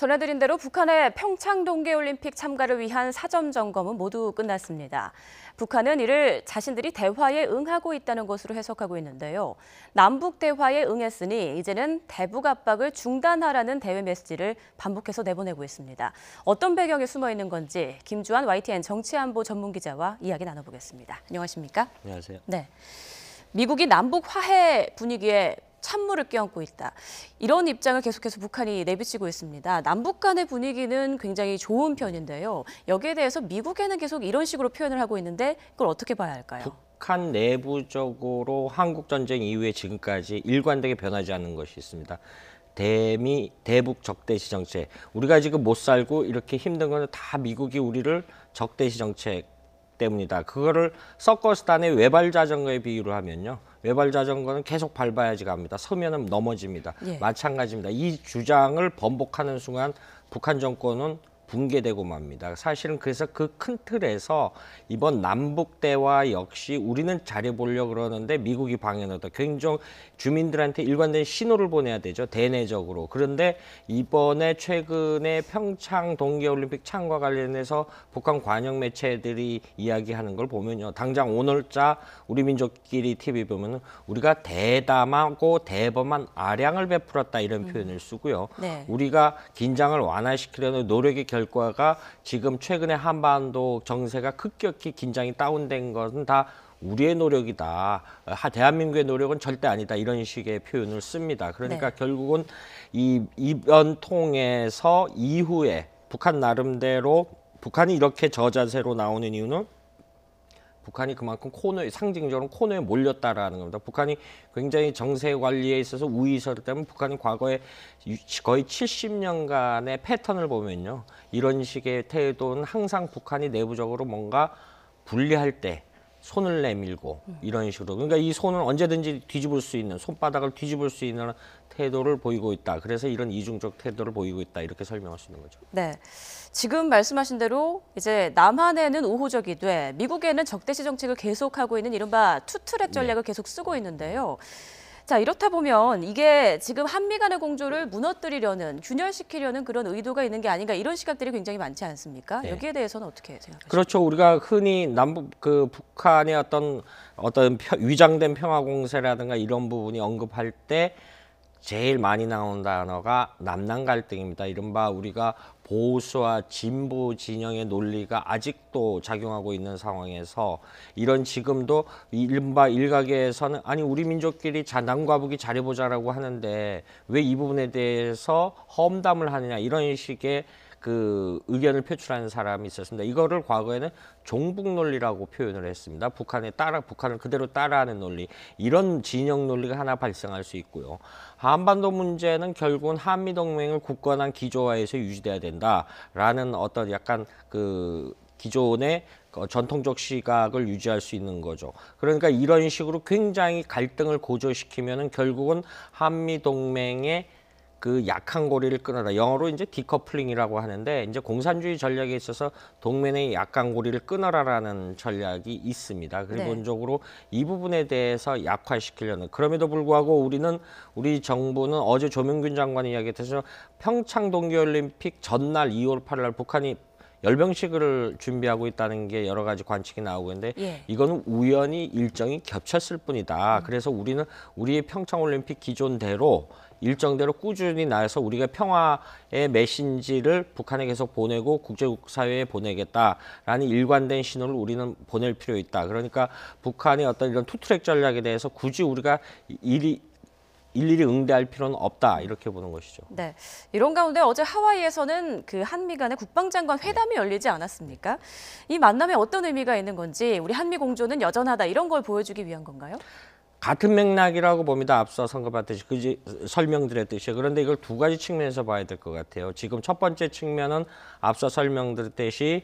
전해드린 대로 북한의 평창 동계올림픽 참가를 위한 사전 점검은 모두 끝났습니다. 북한은 이를 자신들이 대화에 응하고 있다는 것으로 해석하고 있는데요. 남북 대화에 응했으니 이제는 대북 압박을 중단하라는 대외 메시지를 반복해서 내보내고 있습니다. 어떤 배경이 숨어 있는 건지 김주환 YTN 정치안보 전문기자와 이야기 나눠보겠습니다. 안녕하십니까? 안녕하세요. 네, 미국이 남북 화해 분위기에 찬물을 끼얹고 있다. 이런 입장을 계속해서 북한이 내비치고 있습니다. 남북 간의 분위기는 굉장히 좋은 편인데요. 여기에 대해서 미국에는 계속 이런 식으로 표현을 하고 있는데 그걸 어떻게 봐야 할까요? 북한 내부적으로 한국전쟁 이후에 지금까지 일관되게 변하지 않는 것이 있습니다. 대미, 대북 적대시 정책. 우리가 지금 못 살고 이렇게 힘든 건 다 미국이 우리를 적대시 정책 때문이다. 그거를 서커스단의 외발 자전거에 비유를 하면요. 외발 자전거는 계속 밟아야지 갑니다. 서면은 넘어집니다. 예. 마찬가지입니다. 이 주장을 번복하는 순간 북한 정권은 붕괴되고 맙니다. 사실은 그래서 그 큰 틀에서 이번 남북 대화 역시 우리는 잘해보려고 그러는데 미국이 방해하다. 굉장히 주민들한테 일관된 신호를 보내야 되죠. 대내적으로. 그런데 이번에 최근에 평창 동계올림픽 참가 관련해서 북한 관영 매체들이 이야기하는 걸 보면요. 당장 오늘자 우리 민족끼리 TV 보면은 우리가 대담하고 대범한 아량을 베풀었다 이런 표현을 쓰고요. 네. 우리가 긴장을 완화시키려는 노력의 결과가 지금 최근에 한반도 정세가 급격히 긴장이 다운된 것은 다 우리의 노력이다. 대한민국의 노력은 절대 아니다. 이런 식의 표현을 씁니다. 그러니까 네. 결국은 이번 통해서 이후에 북한 나름대로 북한이 이렇게 저자세로 나오는 이유는 북한이 그만큼 코너에 상징적으로 코너에 몰렸다라는 겁니다. 북한이 굉장히 정세 관리에 있어서 우위서기 때문에 북한이 과거에 거의 70년간의 패턴을 보면요. 이런 식의 태도는 항상 북한이 내부적으로 뭔가 분리할 때 손을 내밀고 이런 식으로. 그러니까 이 손은 언제든지 뒤집을 수 있는, 손바닥을 뒤집을 수 있는 태도를 보이고 있다. 그래서 이런 이중적 태도를 보이고 있다. 이렇게 설명할 수 있는 거죠. 네, 지금 말씀하신 대로 이제 남한에는 우호적이 돼 미국에는 적대시 정책을 계속하고 있는 이른바 투트랙 전략을 계속 쓰고 있는데요. 자, 이렇다 보면 이게 지금 한미 간의 공조를 무너뜨리려는, 균열시키려는 그런 의도가 있는 게 아닌가 이런 시각들이 굉장히 많지 않습니까? 네. 여기에 대해서는 어떻게 생각하십니까? 그렇죠. 우리가 흔히 남북 북한의 어떤 위장된 평화 공세라든가 이런 부분이 언급할 때 제일 많이 나오는 단어가 남남 갈등입니다. 이른바 우리가 보수와 진보 진영의 논리가 아직도 작용하고 있는 상황에서 이런 지금도 이른바 일각에서는 아니 우리 민족끼리 남과 북이 잘해보자라고 하는데 왜 이 부분에 대해서 험담을 하느냐 이런 식의 그 의견을 표출하는 사람이 있었습니다. 이거를 과거에는 종북 논리라고 표현을 했습니다. 북한을 그대로 따라하는 논리. 이런 진영 논리가 하나 발생할 수 있고요. 한반도 문제는 결국은 한미 동맹을 굳건한 기조화에서 유지돼야 된다라는 어떤 약간 그 기존의 전통적 시각을 유지할 수 있는 거죠. 그러니까 이런 식으로 굉장히 갈등을 고조시키면은 결국은 한미 동맹의 그 약한 고리를 끊어라. 영어로 이제 디커플링이라고 하는데 이제 공산주의 전략에 있어서 동맹의 약한 고리를 끊어라라는 전략이 있습니다. 기본적으로 이 부분에 대해서 약화시키려는. 그럼에도 불구하고 우리 정부는 어제 조명균 장관이 이야기했듯이 평창 동계올림픽 전날 2월 8일 북한이 열병식을 준비하고 있다는 게 여러 가지 관측이 나오고 있는데 이거는 우연히 일정이 겹쳤을 뿐이다. 그래서 우리는 우리의 평창올림픽 기존대로 일정대로 꾸준히 나와서 우리가 평화의 메신지를 북한에 계속 보내고 국제사회에 보내겠다라는 일관된 신호를 우리는 보낼 필요 있다. 그러니까 북한의 어떤 이런 투트랙 전략에 대해서 굳이 우리가 일일이 응대할 필요는 없다. 이렇게 보는 것이죠. 네, 이런 가운데 어제 하와이에서는 그 한미 간의 국방장관 회담이 열리지 않았습니까? 이 만남에 어떤 의미가 있는 건지 우리 한미 공조는 여전하다 이런 걸 보여주기 위한 건가요? 같은 맥락이라고 봅니다. 앞서 언급했듯이 설명드렸듯이. 그런데 이걸 두 가지 측면에서 봐야 될 것 같아요. 지금 첫 번째 측면은 앞서 설명드렸듯이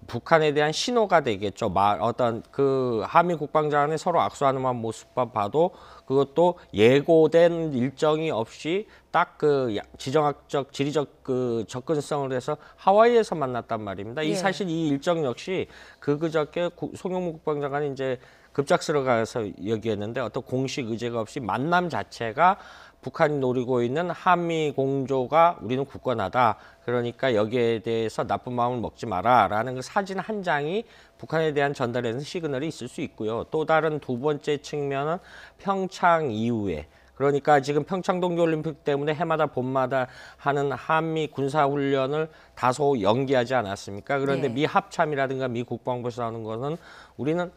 북한에 대한 신호가 되겠죠. 어떤 그 한미 국방장관이 서로 악수하는 모습만 봐도 그것도 예고된 일정이 없이 딱 그 지정학적, 지리적 그 접근성을 해서 하와이에서 만났단 말입니다. 사실 이 일정 역시 그저께 송영무 국방장관이 이제 급작스러워 가서 얘기했는데 어떤 공식 의제가 없이 만남 자체가 북한이 노리고 있는 한미 공조가 우리는 굳건하다. 그러니까 여기에 대해서 나쁜 마음을 먹지 마라라는 그 사진 한 장이 북한에 대한 전달하는 시그널이 있을 수 있고요. 또 다른 두 번째 측면은 평창 이후에, 그러니까 지금 평창 동계올림픽 때문에 해마다 봄마다 하는 한미 군사훈련을 다소 연기하지 않았습니까? 그런데 네. 미 합참이라든가 미 국방부에서 하는 것은 우리는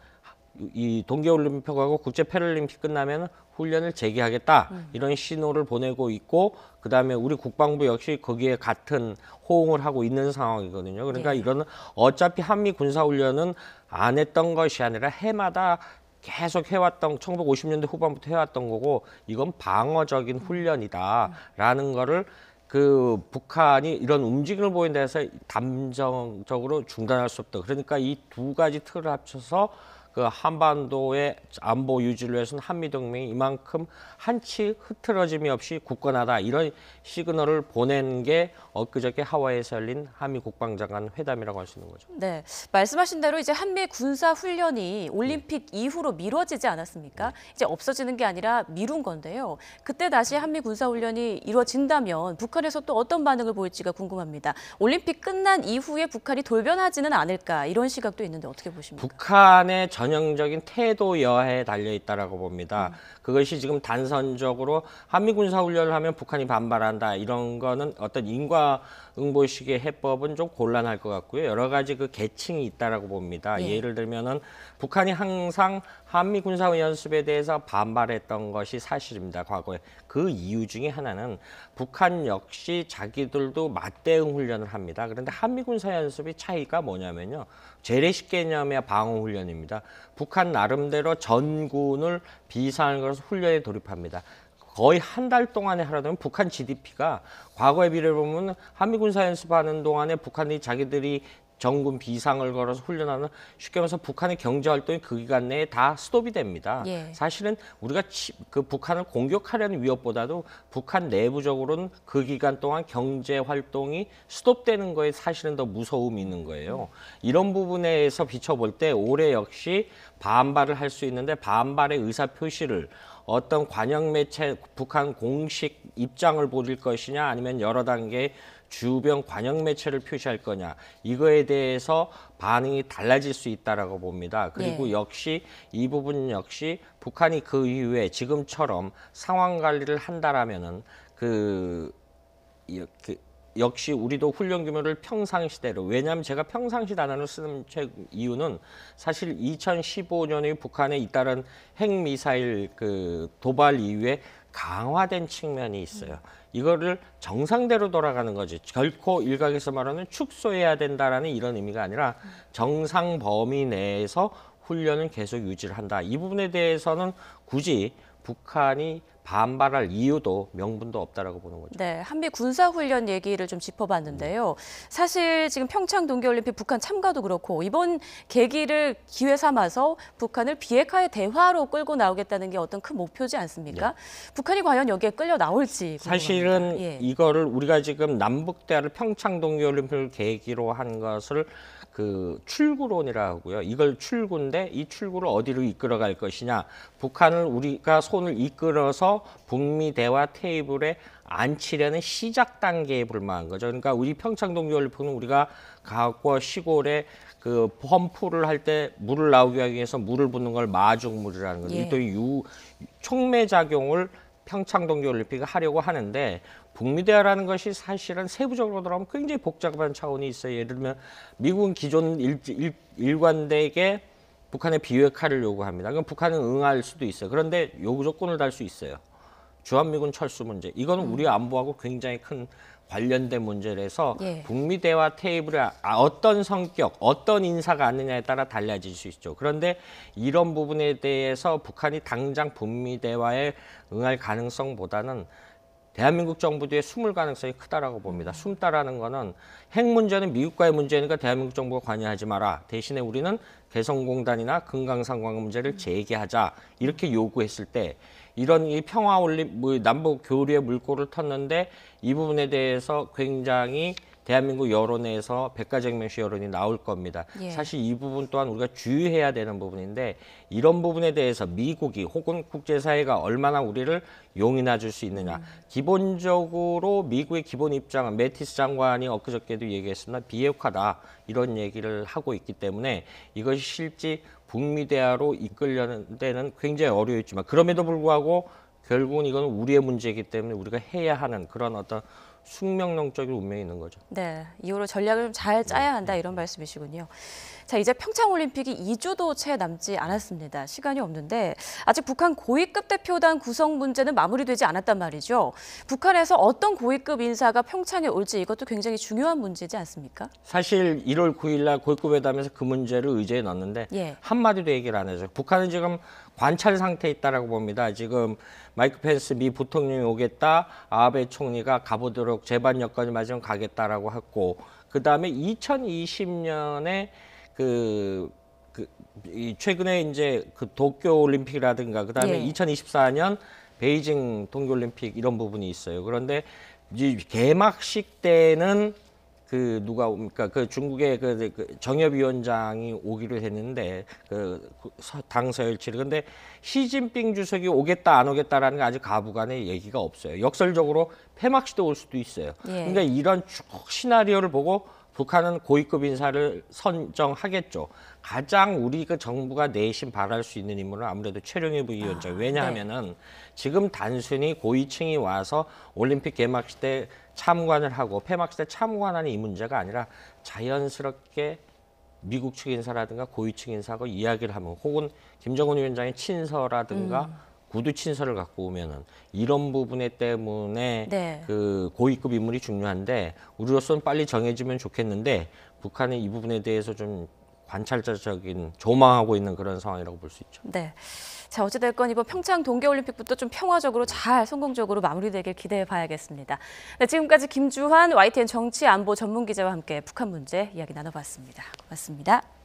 이 동계올림픽하고 국제 패럴림픽 끝나면 훈련을 재개하겠다, 이런 신호를 보내고 있고, 그다음에 우리 국방부 역시 거기에 같은 호응을 하고 있는 상황이거든요. 그러니까 네. 이거는 어차피 한미 군사훈련은 안 했던 것이 아니라 해마다 계속 해왔던, 1950년대 후반부터 해왔던 거고, 이건 방어적인 훈련이다라는 거를 그 북한이 이런 움직임을 보인다 해서 담정적으로 중단할 수 없다. 그러니까 이 두 가지 틀을 합쳐서 그 한반도의 안보 유지를 위해서는 한미동맹이 이만큼 한치 흐트러짐이 없이 굳건하다, 이런 시그널을 보낸 게 엊그저께 하와이에서 열린 한미 국방장관 회담이라고 할 수 있는 거죠. 네, 말씀하신 대로 이제 한미 군사 훈련이 올림픽 이후로 미뤄지지 않았습니까? 이제 없어지는 게 아니라 미룬 건데요. 그때 다시 한미 군사 훈련이 이루어진다면 북한에서 또 어떤 반응을 보일지가 궁금합니다. 올림픽 끝난 이후에 북한이 돌변하지는 않을까, 이런 시각도 있는데 어떻게 보십니까? 북한의 전형적인 태도 여하에 달려 있다라고 봅니다. 그것이 지금 단선적으로 한미 군사 훈련을 하면 북한이 반발한다, 이런 거는 어떤 인과응보식의 해법은 좀 곤란할 것 같고요. 여러 가지 그 계층이 있다라고 봅니다. 예. 예를 들면은 북한이 항상 한미 군사 연습에 대해서 반발했던 것이 사실입니다. 과거에. 그 이유 중에 하나는 북한 역시 자기들도 맞대응 훈련을 합니다. 그런데 한미 군사 연습의 차이가 뭐냐면요, 재래식 개념의 방어 훈련입니다. 북한 나름대로 전군을 비상을 걸어서 훈련에 돌입합니다. 거의 한 달 동안에 하라면 북한 GDP가 과거에 비례해 보면 한미 군사 연습하는 동안에 북한이 자기들이 전군 비상을 걸어서 훈련하는, 쉽게 말해서 북한의 경제 활동이 그 기간 내에 다 스톱이 됩니다. 예. 사실은 우리가 그 북한을 공격하려는 위협보다도 북한 내부적으로는 그 기간 동안 경제 활동이 스톱되는 거에 사실은 더 무서움이 있는 거예요. 이런 부분에서 비춰볼 때 올해 역시 반발을 할 수 있는데, 반발의 의사 표시를 어떤 관영 매체, 북한 공식 입장을 보일 것이냐, 아니면 여러 단계의 주변 관영 매체를 표시할 거냐, 이거에 대해서 반응이 달라질 수 있다라고 봅니다. 그리고 네. 역시 이 부분 역시 북한이 그 이후에 지금처럼 상황 관리를 한다라면은 이렇게 역시 우리도 훈련 규모를 평상시대로, 왜냐하면 제가 평상시 단어를 쓰는 이유는 사실 2015년에 북한에 잇따른 핵미사일 그 도발 이후에 강화된 측면이 있어요. 이거를 정상대로 돌아가는 거지, 결코 일각에서 말하는 축소해야 된다라는 이런 의미가 아니라 정상 범위 내에서 훈련을 계속 유지를 한다. 이 부분에 대해서는 굳이 북한이 반발할 이유도 명분도 없다라고 보는 거죠. 네, 한미 군사훈련 얘기를 좀 짚어봤는데요. 사실 지금 평창 동계올림픽 북한 참가도 그렇고, 이번 계기를 기회 삼아서 북한을 비핵화의 대화로 끌고 나오겠다는 게 어떤 큰 목표지 않습니까? 북한이 과연 여기에 끌려 나올지 궁금합니다. 사실은 예. 이거를 우리가 지금 남북 대화를 평창 동계올림픽을 계기로 한 것을 그 출구론이라고 하고요. 이걸 출구인데 이 출구를 어디로 이끌어갈 것이냐. 북한을 우리가 손을 이끌어서 북미 대화 테이블에 앉히려는 시작 단계에 불과한 거죠. 그러니까 우리 평창 동계올림픽은 우리가 과거 시골에 그 펌프를 할 때 물을 나오게 하기 위해서 물을 붓는 걸 마중물이라는 거죠. 예. 또 촉매 작용을 평창 동계올림픽을 하려고 하는데, 북미 대화라는 것이 사실은 세부적으로 들어가면 굉장히 복잡한 차원이 있어요. 예를 들면 미국은 기존 일관되게 북한의 비핵화를 요구합니다. 그럼 북한은 응할 수도 있어요. 그런데 요구 조건을 달 수 있어요. 주한미군 철수 문제. 이거는 우리 안보하고 굉장히 큰 관련된 문제라서 예. 북미 대화 테이블에 어떤 성격, 어떤 인사가 앉느냐에 따라 달라질 수 있죠. 그런데 이런 부분에 대해서 북한이 당장 북미 대화에 응할 가능성보다는 대한민국 정부 뒤에 숨을 가능성이 크다라고 봅니다. 숨다라는 거는 핵 문제는 미국과의 문제니까 대한민국 정부가 관여하지 마라. 대신에 우리는 개성공단이나 금강산관 문제를 재개하자. 이렇게 요구했을 때 이런 이 평화 올림 남북 교류의 물꼬를 텄는데 이 부분에 대해서 굉장히 대한민국 여론에서 백가쟁명시 여론이 나올 겁니다. 예. 사실 이 부분 또한 우리가 주의해야 되는 부분인데 이런 부분에 대해서 미국이 혹은 국제사회가 얼마나 우리를 용인해 줄 수 있느냐. 기본적으로 미국의 기본 입장은 매티스 장관이 엊그저께도 얘기했습니다. 비핵화다 이런 얘기를 하고 있기 때문에 이것이 실제 북미 대화로 이끌려는 데는 굉장히 어려웠지만 그럼에도 불구하고 결국은 이건 우리의 문제이기 때문에 우리가 해야 하는 그런 어떤 숙명론적인 운명이 있는 거죠. 네, 이후로 전략을 좀 잘 짜야 한다 이런 말씀이시군요. 자, 이제 평창올림픽이 2주도 채 남지 않았습니다. 시간이 없는데 아직 북한 고위급 대표단 구성 문제는 마무리되지 않았단 말이죠. 북한에서 어떤 고위급 인사가 평창에 올지 이것도 굉장히 중요한 문제지 않습니까? 사실 1월 9일 날 고위급 회담에서 그 문제를 의제에 넣었는데 예. 한마디도 얘기를 안 해서 북한은 지금 관찰 상태에 있다라고 봅니다. 지금 마이크 펜스 미 부통령이 오겠다, 아베 총리가 가보도록 재반 여건이 맞으면 가겠다라고 했고, 그 다음에 2020년에 최근에 이제 그 도쿄 올림픽이라든가 그 다음에 예. 2024년 베이징 동계올림픽 이런 부분이 있어요. 그런데 이 개막식 때는 누가 옵니까? 그 중국의 그 정협위원장이 오기로 했는데 당 서열치를. 근데 시진핑 주석이 오겠다 안 오겠다라는 게 아직 가부간의 얘기가 없어요. 역설적으로 폐막식도 올 수도 있어요. 예. 그러니까 이런 쭉 시나리오를 보고 북한은 고위급 인사를 선정하겠죠. 가장 우리 그 정부가 내심 바랄 수 있는 인물은 아무래도 최룡해 부위원장. 왜냐하면은 지금 단순히 고위층이 와서 올림픽 개막식 때 참관을 하고 폐막식 때 참관하는 이 문제가 아니라 자연스럽게 미국 측 인사라든가 고위층 인사하고 이야기를 하면 혹은 김정은 위원장의 친서라든가 구두 친서를 갖고 오면은 이런 부분에 때문에 네. 그 고위급 인물이 중요한데 우리로서는 빨리 정해지면 좋겠는데 북한은 이 부분에 대해서 좀 관찰자적인 조망하고 있는 그런 상황이라고 볼 수 있죠. 네. 자, 어찌됐건 이번 평창 동계올림픽부터 좀 평화적으로 잘 성공적으로 마무리되길 기대해 봐야겠습니다. 네, 지금까지 김주환 YTN 정치안보 전문기자와 함께 북한 문제 이야기 나눠봤습니다. 고맙습니다.